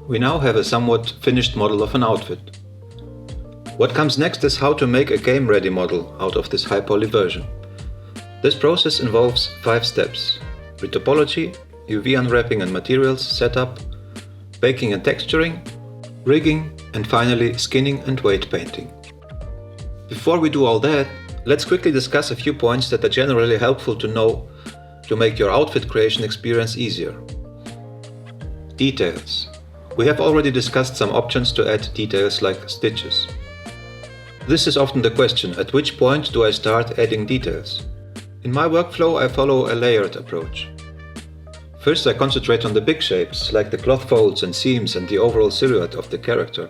We now have a somewhat finished model of an outfit. What comes next is how to make a game-ready model out of this high-poly version. This process involves 5 steps: retopology, UV unwrapping and materials setup, baking and texturing, rigging, and finally skinning and weight painting. Before we do all that, let's quickly discuss a few points that are generally helpful to know to make your outfit creation experience easier. Details. We have already discussed some options to add details like stitches. This is often the question: at which point do I start adding details? In my workflow, I follow a layered approach. First, I concentrate on the big shapes, like the cloth folds and seams and the overall silhouette of the character.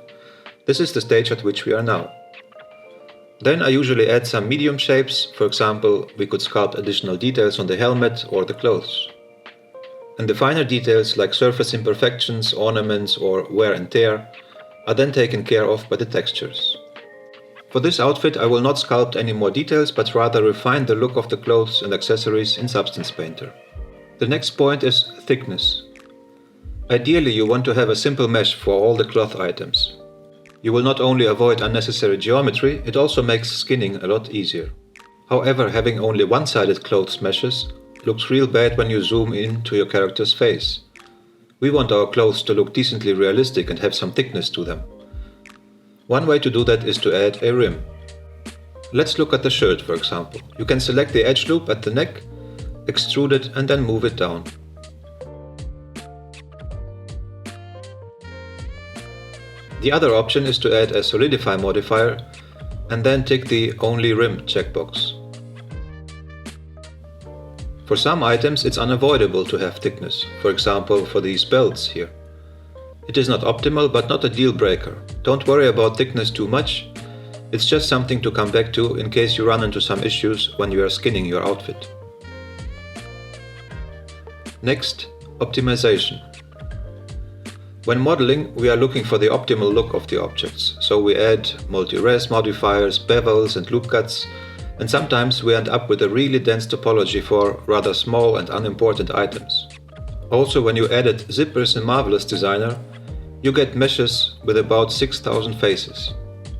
This is the stage at which we are now. Then I usually add some medium shapes. For example, we could sculpt additional details on the helmet or the clothes. And the finer details, like surface imperfections, ornaments, or wear and tear, are then taken care of by the textures. For this outfit, I will not sculpt any more details, but rather refine the look of the clothes and accessories in Substance Painter. The next point is thickness. Ideally, you want to have a simple mesh for all the cloth items. You will not only avoid unnecessary geometry, it also makes skinning a lot easier. However, having only one-sided clothes meshes looks real bad when you zoom in to your character's face. We want our clothes to look decently realistic and have some thickness to them. One way to do that is to add a rim. Let's look at the shirt, for example. You can select the edge loop at the neck, extrude it, and then move it down. The other option is to add a solidify modifier and then tick the Only Rim checkbox. For some items it's unavoidable to have thickness, for example for these belts here. It is not optimal, but not a deal breaker. Don't worry about thickness too much, it's just something to come back to in case you run into some issues when you are skinning your outfit. Next, optimization. When modeling, we are looking for the optimal look of the objects, so we add multi-res modifiers, bevels and loop cuts, and sometimes we end up with a really dense topology for rather small and unimportant items. Also, when you added zippers in Marvelous Designer, you get meshes with about 6,000 faces.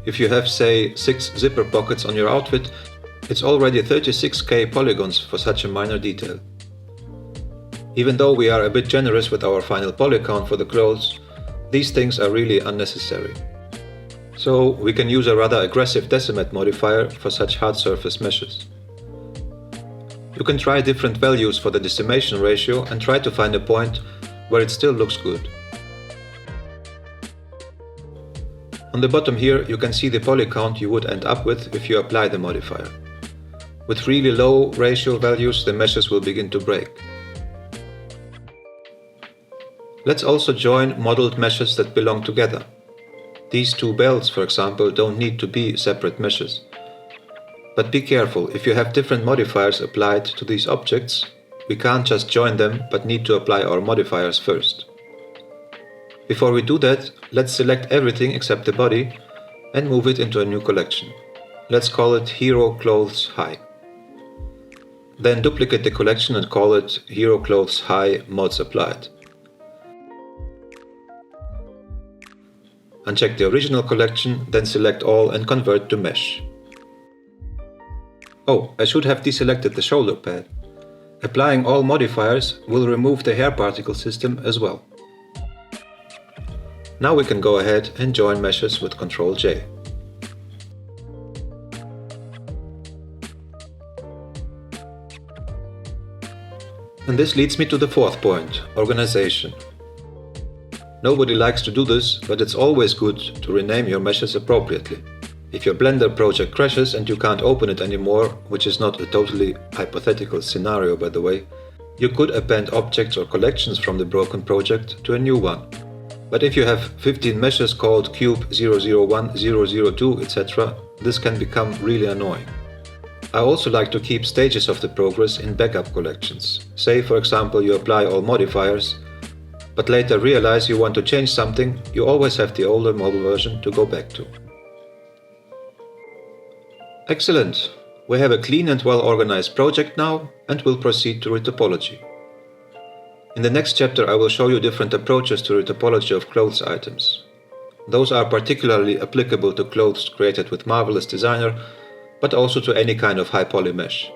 If you have, say, 6 zipper pockets on your outfit, it's already 36K polygons for such a minor detail. Even though we are a bit generous with our final poly count for the clothes, these things are really unnecessary. So we can use a rather aggressive decimate modifier for such hard surface meshes. You can try different values for the decimation ratio and try to find a point where it still looks good. On the bottom here you can see the poly count you would end up with if you apply the modifier. With really low ratio values, the meshes will begin to break. Let's also join modeled meshes that belong together. These 2 belts, for example, don't need to be separate meshes. But be careful, if you have different modifiers applied to these objects, we can't just join them, but need to apply our modifiers first. Before we do that, let's select everything except the body and move it into a new collection. Let's call it Hero Clothes High. Then duplicate the collection and call it Hero Clothes High Mods Applied. Uncheck the original collection, then select all and convert to mesh. Oh, I should have deselected the shoulder pad. Applying all modifiers will remove the hair particle system as well. Now we can go ahead and join meshes with Ctrl J. And this leads me to the 4th point, organization. Nobody likes to do this, but it's always good to rename your meshes appropriately. If your Blender project crashes and you can't open it anymore, which is not a totally hypothetical scenario by the way, you could append objects or collections from the broken project to a new one. But if you have 15 meshes called Cube 001, 002, etc., this can become really annoying. I also like to keep stages of the progress in backup collections. Say, for example, you apply all modifiers, but later realize you want to change something, you always have the older model version to go back to. Excellent! We have a clean and well-organized project now, and will proceed to retopology. In the next chapter I will show you different approaches to retopology of clothes items. Those are particularly applicable to clothes created with Marvelous Designer, but also to any kind of high poly mesh.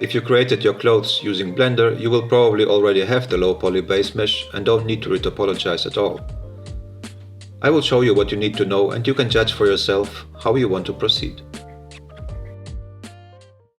If you created your clothes using Blender, you will probably already have the low poly base mesh and don't need to retopologize at all. I will show you what you need to know and you can judge for yourself how you want to proceed.